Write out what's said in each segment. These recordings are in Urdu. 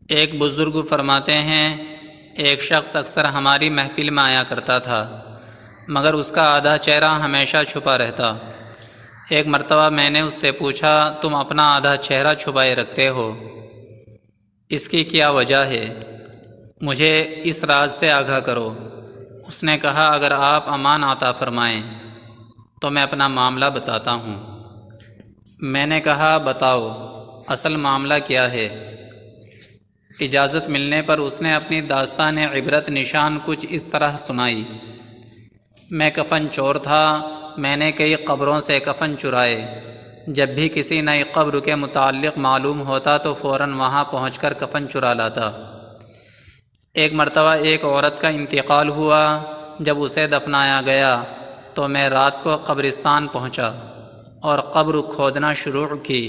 ایک بزرگ فرماتے ہیں، ایک شخص اکثر ہماری محفل میں آیا کرتا تھا، مگر اس کا آدھا چہرہ ہمیشہ چھپا رہتا۔ ایک مرتبہ میں نے اس سے پوچھا، تم اپنا آدھا چہرہ چھپائے رکھتے ہو، اس کی کیا وجہ ہے؟ مجھے اس راز سے آگاہ کرو۔ اس نے کہا، اگر آپ امان عطا فرمائیں تو میں اپنا معاملہ بتاتا ہوں۔ میں نے کہا، بتاؤ، اصل معاملہ کیا ہے؟ اجازت ملنے پر اس نے اپنی داستان عبرت نشان کچھ اس طرح سنائی۔ میں کفن چور تھا، میں نے کئی قبروں سے کفن چرائے۔ جب بھی کسی نئی قبر کے متعلق معلوم ہوتا تو فوراً وہاں پہنچ کر کفن چرا لاتا۔ ایک مرتبہ ایک عورت کا انتقال ہوا۔ جب اسے دفنایا گیا تو میں رات کو قبرستان پہنچا اور قبر کھودنا شروع کی۔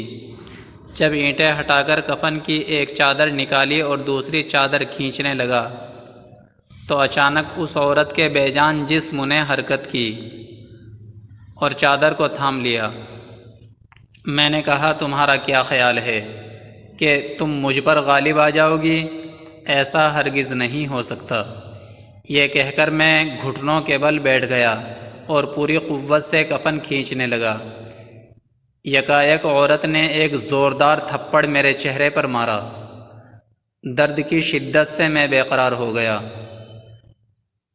جب اینٹیں ہٹا کر کفن کی ایک چادر نکالی اور دوسری چادر کھینچنے لگا تو اچانک اس عورت کے بے جان جسم نے حرکت کی اور چادر کو تھام لیا۔ میں نے کہا، تمہارا کیا خیال ہے کہ تم مجھ پر غالب آ جاؤ گی؟ ایسا ہرگز نہیں ہو سکتا۔ یہ کہہ کر میں گھٹنوں کے بل بیٹھ گیا اور پوری قوت سے کفن کھینچنے لگا۔ یکایک عورت نے ایک زوردار تھپڑ میرے چہرے پر مارا۔ درد کی شدت سے میں بے قرار ہو گیا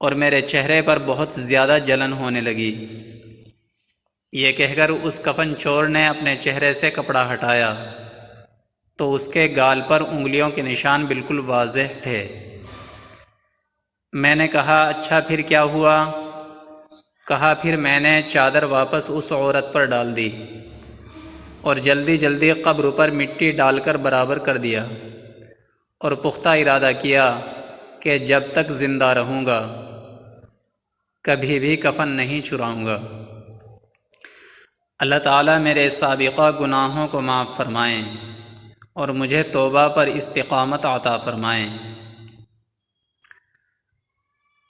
اور میرے چہرے پر بہت زیادہ جلن ہونے لگی۔ یہ کہہ کر اس کفن چور نے اپنے چہرے سے کپڑا ہٹایا تو اس کے گال پر انگلیوں کے نشان بالکل واضح تھے۔ میں نے کہا، اچھا پھر کیا ہوا؟ کہا، پھر میں نے چادر واپس اس عورت پر ڈال دی اور جلدی جلدی قبر پر مٹی ڈال کر برابر کر دیا اور پختہ ارادہ کیا کہ جب تک زندہ رہوں گا کبھی بھی کفن نہیں چراؤں گا۔ اللہ تعالیٰ میرے سابقہ گناہوں کو معاف فرمائیں اور مجھے توبہ پر استقامت عطا فرمائیں۔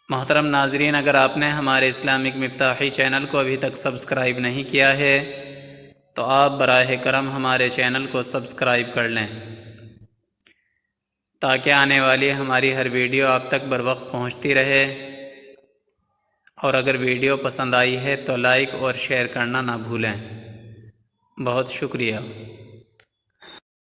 محترم ناظرین، اگر آپ نے ہمارے اسلامک مفتاحی چینل کو ابھی تک سبسکرائب نہیں کیا ہے تو آپ براہ کرم ہمارے چینل کو سبسکرائب کر لیں تاکہ آنے والی ہماری ہر ویڈیو آپ تک بروقت پہنچتی رہے، اور اگر ویڈیو پسند آئی ہے تو لائک اور شیئر کرنا نہ بھولیں۔ بہت شکریہ۔